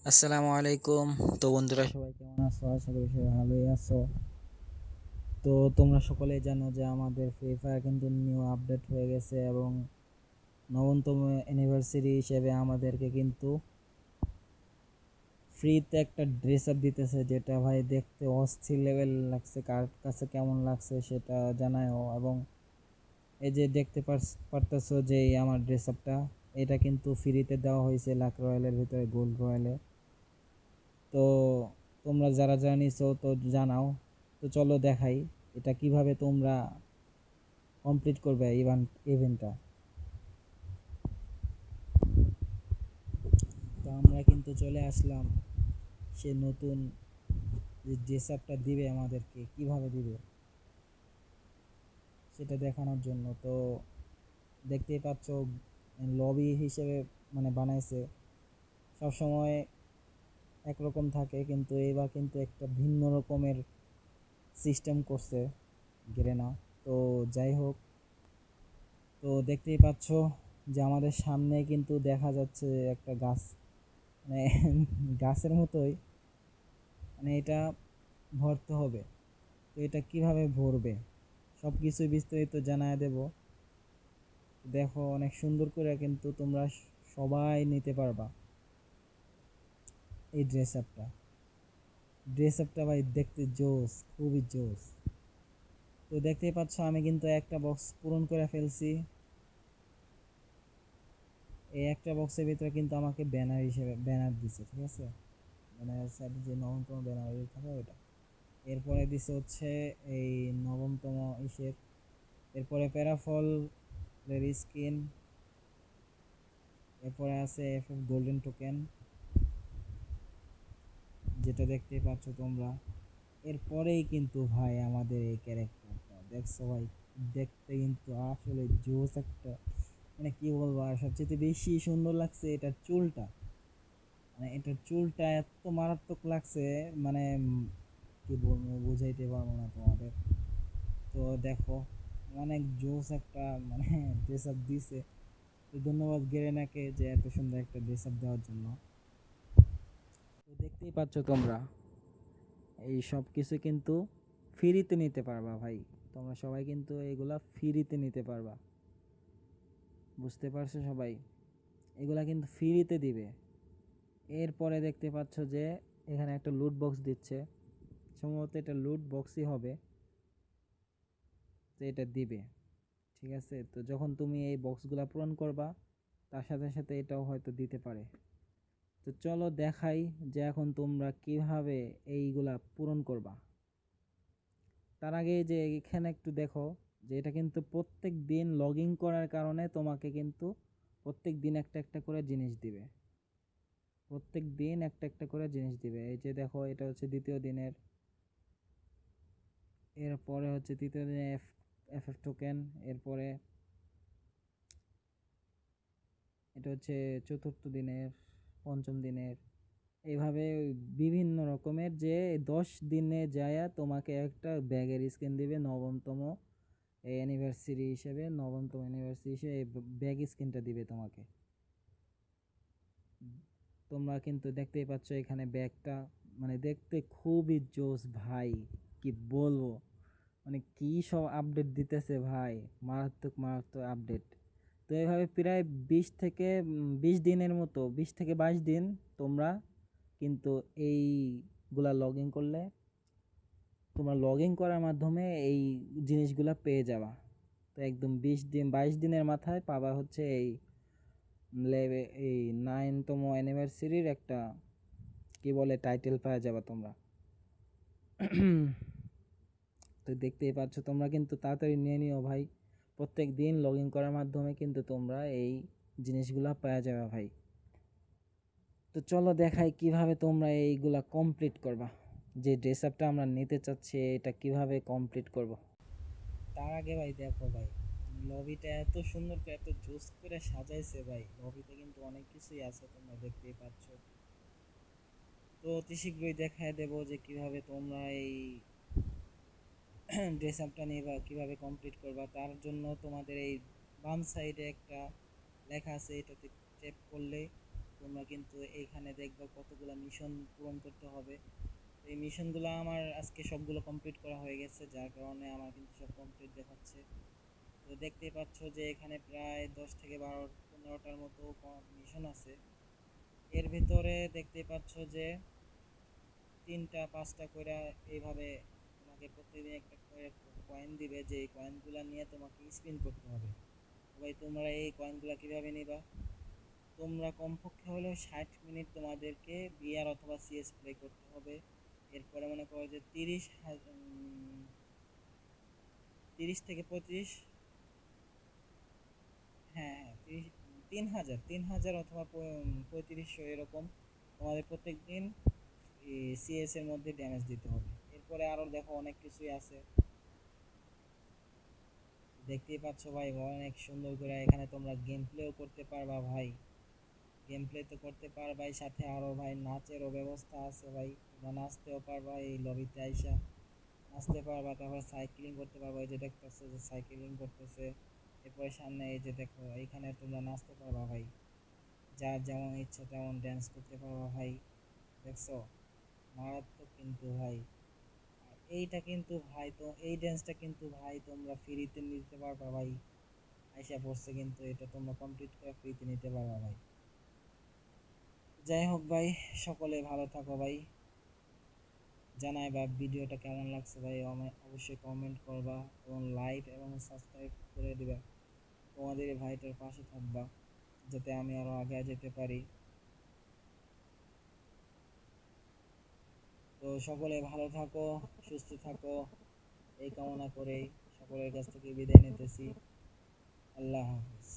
আসসালামু আলাইকুম। তো বন্ধুরা সবাই কেমন আছো? আশা করি সবাই ভালোই আছো। তো তোমরা সকলেই জানো যে আমাদের ফ্রি ফায়ার কিন্তু নিউ আপডেট হয়ে গেছে এবং নবমতম অ্যানিভার্সারি হিসেবে আমাদেরকে কিন্তু ফ্রিতে একটা ড্রেস আপ দিতেছে, যেটা ভাই দেখতে অস্থির লেভেল লাগছে। কার কাছে কেমন লাগছে সেটা জানাও। এবং এই যে দেখতে পারতেছো যে এই আমার ড্রেস আপটা, এটা কিন্তু ফ্রিতে দেওয়া হয়েছে লাক রয়্যালের ভিতরে, গোল্ড রয়্যালে। তো তোমরা যারা যারা নিছো তো জানাও। তো চলো দেখাই এটা কিভাবে তোমরা কমপ্লিট করবে ইভেন্টটা। তো আমরা কিন্তু চলে আসলাম সে নতুন যে ড্রেস আপটা দিবে আমাদেরকে, কিভাবে দিবে সেটা দেখানোর জন্য। তো দেখতেই পাচ্ছ লবি হিসেবে মানে বানাইছে। সব সময় একরকম থাকে, কিন্তু এবার কিন্তু একটা ভিন্ন রকমের সিস্টেম করছে গেরেনা। তো যাই হোক, তো দেখতেই পাচ্ছ যে আমাদের সামনে কিন্তু দেখা যাচ্ছে একটা গাছ, মানে গাছের মতোই, মানে এটা ভরতে হবে। তো এটা কিভাবে ভরবে সব কিছু বিস্তারিত জানায় দেব। দেখো অনেক সুন্দর করে কিন্তু তোমরা সবাই নিতে পারবা এই ড্রেস আপটা ভাই দেখতে জোস, খুবই জোস। তো দেখতেই পাচ্ছ আমি কিন্তু একটা বক্স পূরণ করে ফেলছি। এই একটা বক্সের ভিতরে কিন্তু আমাকে ব্যানার হিসেবে ব্যানার দিছে, ঠিক আছে? ব্যানারের সাইডে যে নবমতম ব্যানার থাকে ওইটা। এরপরে দিছে হচ্ছে এই নবমতম ইসের। এরপরে প্যারাফল স্কিন। এরপরে আছে এফএফ গোল্ডেন টোকেন, যেটা দেখতেই পাচ্ছ তোমরা। এরপরেই কিন্তু ভাই আমাদের এই ক্যারেক্টারটা দেখছো ভাই, দেখতে কিন্তু আসলে জোস একটা, মানে কি বলবো। আর সবচেয়ে বেশি সুন্দর লাগছে এটার চুলটা, মানে এটার চুলটা এত মারাত্মক লাগছে, মানে কি বলবো, বুঝাইতে পারবো না তোমাদের। তো দেখো অনেক জোস একটা মানে ড্রেস আপ দিছে। তো ধন্যবাদ গেরেনাকে যে এত সুন্দর একটা ড্রেস আপ দেওয়ার জন্য। তো দেখতেই পাচ্ছ তোমরা এই সব কিছু কিন্তু ফ্রিতে নিতে পারবা ভাই। তোমরা সবাই কিন্তু এগুলা ফ্রিতে নিতে পারবা, বুঝতে পারছো সবাই? এগুলা কিন্তু ফ্রিতে দিবে। এরপরে দেখতে পাচ্ছ যে এখানে একটা লুট বক্স দিচ্ছে, সম্ভবত এটা লুট বক্সই হবে। তো এটা দিবে, ঠিক আছে? তো যখন তুমি এই বক্সগুলা পূরণ করবা, তার সাথে সাথে এটাও হয়তো দিতে পারে। তো চলো দেখাই যে এখন তোমরা কিভাবে এইগুলা পূরণ করবা। তার আগে যে এখানে একটু দেখো যে এটা কিন্তু প্রত্যেক দিন লগ ইন করার কারণে তোমাকে কিন্তু প্রত্যেক দিন একটা একটা করে জিনিস দিবে। প্রত্যেক দিন একটা একটা করে জিনিস দিবে। এই যে দেখো এটা হচ্ছে দ্বিতীয় দিনের, এরপরে হচ্ছে তৃতীয় দিনে এফ টোকেন, এরপরে এটা হচ্ছে চতুর্থ দিনের, পঞ্চম দিনের। এইভাবে বিভিন্ন রকমের যে 10 দিনে যায়া তোমাকে একটা ব্যাগের স্কিন দিবে নবমতম অ্যানিভার্সারি হিসেবে। নবমতম অ্যানিভার্সারি হিসেবে এই ব্যাগ স্কিনটা দিবে তোমাকে। তোমরা কিন্তু দেখতেই পাচ্ছ এখানে ব্যাগটা, মানে দেখতে খুবই জোস ভাই, কি বলবো। মানে কি সব আপডেট দিতেছে ভাই, মারাত্মক মারাত্মক আপডেট। তো এইভাবে প্রায় 20 দিনের মতো, 20 থেকে 22 দিন তোমরা কিন্তু এইগুলা লগ ইন করলে, তোমরা লগ ইন করার মাধ্যমে এই জিনিসগুলা পেয়ে যাবা। তো একদম 20 দিন 22 দিনের মাথায় পাবা হচ্ছে এই 9তম অ্যানিভার্সারির একটা কি বলে টাইটেল পাওয়া যাবে তোমরা। তো দেখতেই পাচ্ছ তোমরা কিন্তু তাড়াতাড়ি নিয়ে নিও ভাই। প্রত্যেক দিন লগ ইন করার মাধ্যমে কিন্তু তোমরা এই জিনিসগুলা পাওয়া যাবে ভাই। তো চলো দেখাই কিভাবে তোমরা এইগুলা কমপ্লিট করবা। যে ড্রেস আপটা আমরা নিতে চাচ্ছি এটা কিভাবে কমপ্লিট করব। তার আগে ভাই দেখো ভাই, লবিটা এত সুন্দর করে এত জোস করে সাজাইছে ভাই। লবিতে কিন্তু অনেক কিছুই আছে, তোমরা দেখতেই পাচ্ছ। তো অতি শীঘ্রই দেখায় দেব যে কিভাবে তোমরা এই ড্রেস আপটা নিবা, কিভাবে কমপ্লিট করবা। তার জন্য তোমাদের এই বাম সাইডে একটা লেখা আছে, এটাতে ট্যাপ করলে তোমরা কিন্তু এইখানে দেখবে কতগুলো মিশন পূরণ করতে হবে। এই মিশনগুলো আমার আজকে সবগুলো কমপ্লিট করা হয়ে গেছে, যার কারণে আমার কিন্তু সব কমপ্লিট দেখাচ্ছে। তো দেখতেই পাচ্ছ যে এখানে প্রায় 10 থেকে 15টার মতো মিশন আছে। এর ভিতরে দেখতেই পাচ্ছ যে 3টা 5টা করে এইভাবে তোমাকে প্রতিদিন একটা করে কয়েন দিবে, যে এই কয়েনগুলো নিয়ে তোমাকে স্পিন করতে হবে। ভাই তোমরা এই কয়েনগুলো কিভাবে নিবা? তোমরা কমপক্ষে হলেও 60 মিনিট তোমাদেরকে বিআর অথবা সিএস প্লে করতে হবে। এরপরে মনে করো যে 30 থেকে 35, হ্যাঁ হ্যাঁ 3000 অথবা 3500 এরকম তোমাদের প্রত্যেক দিন সিএস এর মধ্যে ড্যামেজ দিতে হবে। এরপরে আরও দেখো অনেক কিছুই আছে, দেখতেই পাচ্ছ ভাই অনেক সুন্দর করে এখানে তোমরা গেম প্লেও করতে পারবা ভাই। গেম প্লে তো করতে পারবাই, সাথে আরও ভাই নাচেরও ব্যবস্থা আছে ভাই, তোমরা নাচতেও পারবা এই লবিতে আইসা, নাচতে পারবা। তারপর সাইক্লিং করতে পারবা, এই যে দেখতেছো যে সাইক্লিং করতেছে। এরপরে সামনে এই যে দেখো এইখানে তোমরা নাচতে পারবা ভাই, যার যেমন ইচ্ছা তেমন ড্যান্স করতে পারবা ভাই। দেখছো মারাত্মক কিন্তু ভাই। আর এইটা কিন্তু ভাই, তো এই ড্যান্সটা কিন্তু ভাই তোমরা ফ্রিতে নিতে পারবা ভাই, আইসা পড়ছে কিন্তু এটা তোমরা কমপ্লিট করে ফ্রিতে নিতে পারবা ভাই। যাই হোক ভাই, সকলে ভালো থাকো ভাই। জানাই বা ভিডিওটা কেমন লাগছে ভাই অবশ্যই কমেন্ট করবা এবং লাইক এবং সাবস্ক্রাইব করে দিবা। তোমাদের এই ভাইটার পাশে থাকবা যাতে আমি আরো আগে যেতে পারি। তো সকলে ভালো থাকো, সুস্থ থাকো, এই কামনা করেই সকলের কাছ থেকে বিদায় নিতেছি। আল্লাহ হাফিজ।